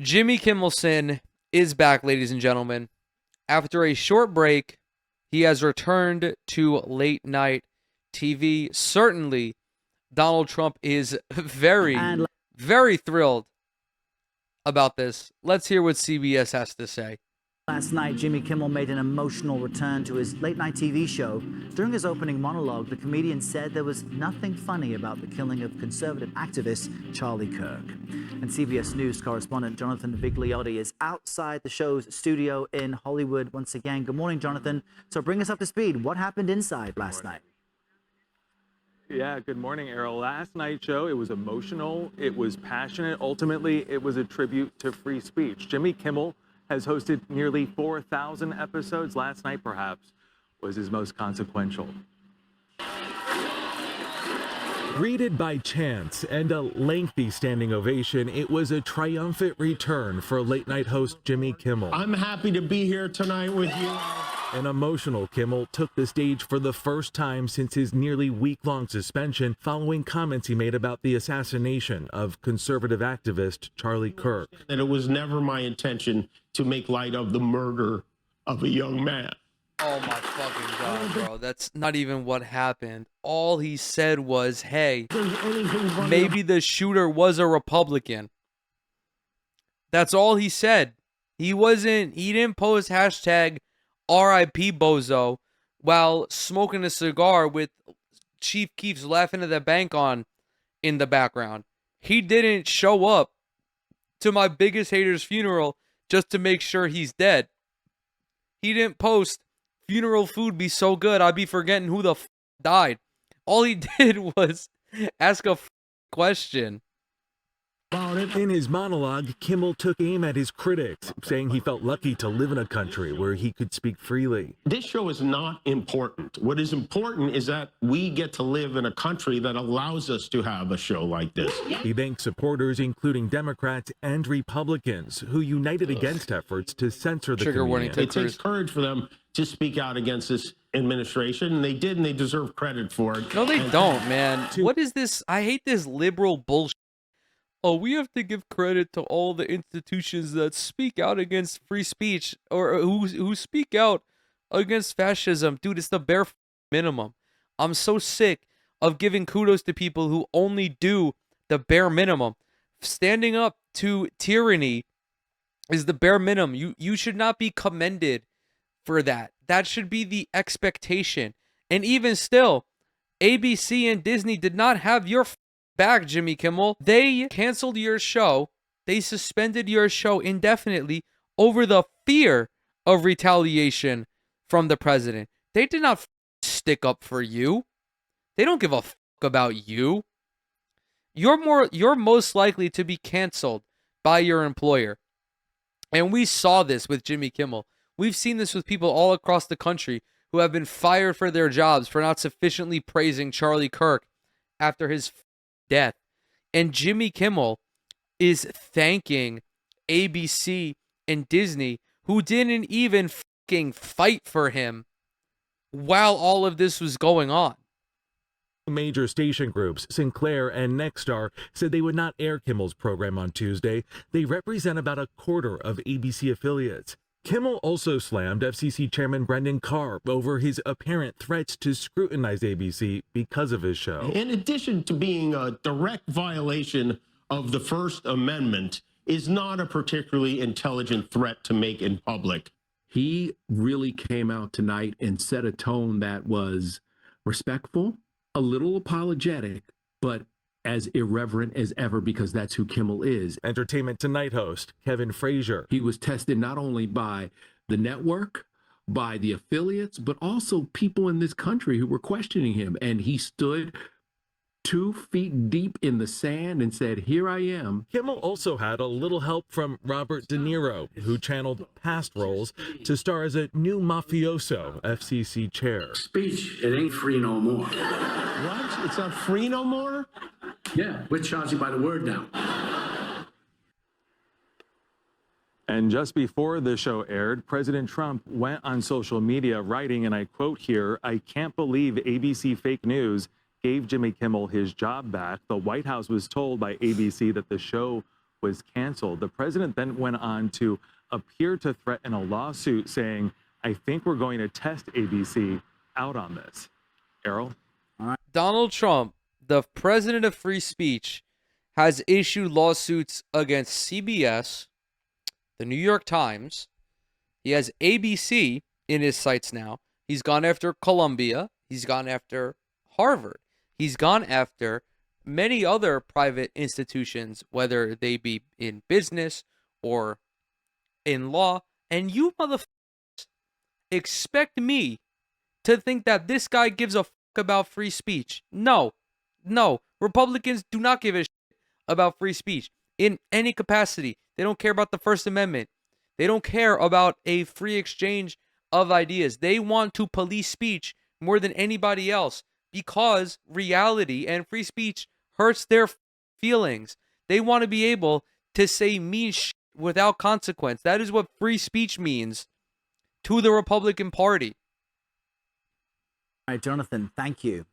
Jimmy Kimmelson is back, ladies and gentlemen. After a short break, he has returned to late night TV. Certainly, Donald Trump is very, very thrilled about this. Let's hear what CBS has to say. Last night, Jimmy Kimmel made an emotional return to his late-night TV show. During his opening monologue, the comedian said there was nothing funny about the killing of conservative activist Charlie Kirk. And CBS News correspondent Jonathan Vigliotti is outside the show's studio in Hollywood once again. Good morning, Jonathan. So bring us up to speed. What happened inside last night? Yeah, good morning, Errol. Last night's show, it was emotional, it was passionate. Ultimately, it was a tribute to free speech. Jimmy Kimmel has hosted nearly 4,000 episodes. Last night, perhaps, was his most consequential. Greeted by chants and a lengthy standing ovation, it was a triumphant return for late-night host Jimmy Kimmel. I'm happy to be here tonight with you. An emotional Kimmel took the stage for the first time since his nearly week-long suspension following comments he made about the assassination of conservative activist Charlie Kirk. And it was never my intention to make light of the murder of a young man. Oh my fucking God, bro. That's not even what happened. All he said was, hey, maybe the shooter was a Republican. That's all he said. He didn't post hashtag RIP Bozo while smoking a cigar with Chief Keef's laughing at the bank on in the background. He didn't show up to my biggest hater's funeral just to make sure he's dead. He didn't post funeral food be so good I'd be forgetting who the died. All he did was ask a question. In his monologue, Kimmel took aim at his critics, saying he felt lucky to live in a country where he could speak freely. This show is not important. What is important is that we get to live in a country that allows us to have a show like this. He thanked supporters, including Democrats and Republicans, who united against efforts to censor the Trigger warning comedian. It takes courage for them to speak out against this administration, and they did, and they deserve credit for it. No, they don't, man. What is this? I hate this liberal bullshit. Oh, we have to give credit to all the institutions that speak out against free speech or who speak out against fascism. Dude, it's the bare minimum. I'm so sick of giving kudos to people who only do the bare minimum. Standing up to tyranny is the bare minimum. You should not be commended for that. That should be the expectation. And even still, ABC and Disney did not have your back, Jimmy Kimmel. They canceled your show. They suspended your show indefinitely over the fear of retaliation from the president. They did not stick up for you. They don't give a fuck about you. You're most likely to be canceled by your employer. And we saw this with Jimmy Kimmel. We've seen this with people all across the country who have been fired for their jobs for not sufficiently praising Charlie Kirk after his death. And Jimmy Kimmel is thanking ABC and Disney, who didn't even fucking fight for him while all of this was going on. Major station groups, Sinclair and Nexstar, said they would not air Kimmel's program on Tuesday. They represent about a quarter of ABC affiliates. Kimmel also slammed FCC Chairman Brendan Carr over his apparent threats to scrutinize ABC because of his show. In addition to being a direct violation of the First Amendment, is not a particularly intelligent threat to make in public. He really came out tonight and set a tone that was respectful, a little apologetic, but as irreverent as ever, because that's who Kimmel is. Entertainment Tonight host Kevin Frazier. He was tested not only by the network, by the affiliates, but also people in this country who were questioning him. And he stood 2 feet deep in the sand and said, here I am. Kimmel also had a little help from Robert De Niro, who channeled past roles to star as a new mafioso FCC chair. Speech, it ain't free no more. What? It's not free no more? Yeah, we're charging by the word now. And just before the show aired, President Trump went on social media writing, and I quote here, "I can't believe ABC fake news gave Jimmy Kimmel his job back. The White House was told by ABC that the show was canceled. The president then went on to appear to threaten a lawsuit saying, I think we're going to test ABC out on this. Errol? Donald Trump, the president of free speech, has issued lawsuits against CBS, the New York Times. He has ABC in his sights now. He's gone after Columbia. He's gone after Harvard. He's gone after many other private institutions, whether they be in business or in law. And you motherfuckers expect me to think that this guy gives a fuck about free speech. No. Republicans do not give a shit about free speech in any capacity. They don't care about the First Amendment. They don't care about a free exchange of ideas. They want to police speech more than anybody else because reality and free speech hurts their feelings. They want to be able to say mean shit without consequence. That is what free speech means to the Republican Party. All right, Jonathan, thank you.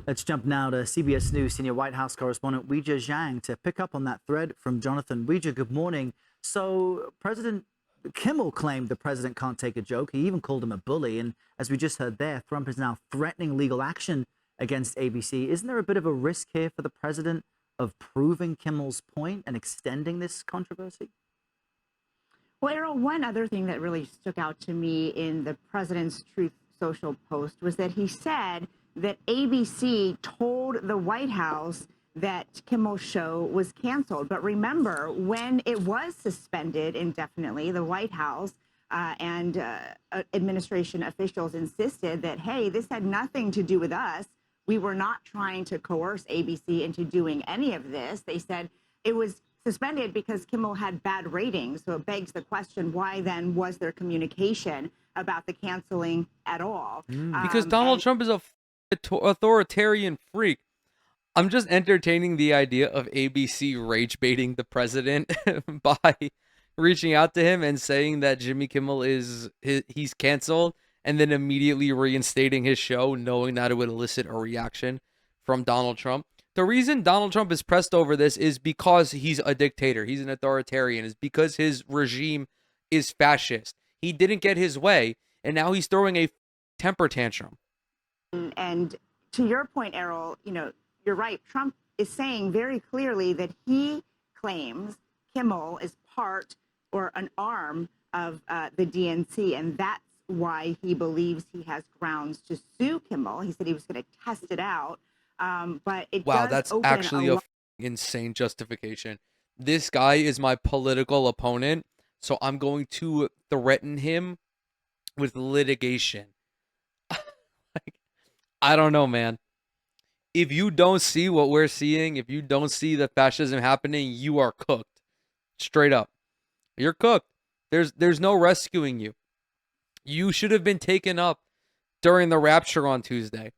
Let's jump now to CBS News senior White House correspondent Weijia Zhang to pick up on that thread from Jonathan. Weijia, good morning. So President Kimmel claimed the president can't take a joke. He even called him a bully. And as we just heard there, Trump is now threatening legal action against ABC. Isn't there a bit of a risk here for the president of proving Kimmel's point and extending this controversy? Well, Errol, one other thing that really stuck out to me in the president's Truth Social post was that he said that ABC told the White House that Kimmel's show was canceled. But remember, when it was suspended indefinitely, the White House and administration officials insisted that, hey, this had nothing to do with us. We were not trying to coerce ABC into doing any of this. They said it was suspended because Kimmel had bad ratings. So it begs the question, why then was there communication about the canceling at all? Because Donald Trump is a authoritarian freak. I'm just entertaining the idea of ABC rage baiting the president by reaching out to him and saying that Jimmy Kimmel he's canceled, and then immediately reinstating his show, knowing that it would elicit a reaction from Donald Trump. The reason Donald Trump is pressed over this is because he's a dictator. He's an authoritarian. It's because his regime is fascist. He didn't get his way, and now he's throwing a temper tantrum. And to your point, Errol, you're right. Trump is saying very clearly that he claims Kimmel is part or an arm of the DNC, and that's why he believes he has grounds to sue Kimmel. He said he was going to test it out. But it wow, does that's open actually a insane justification. This guy is my political opponent, so I'm going to threaten him with litigation. I don't know, man. If you don't see what we're seeing, if you don't see the fascism happening, you are cooked. Straight up. You're cooked. There's no rescuing you. You should have been taken up during the rapture on Tuesday.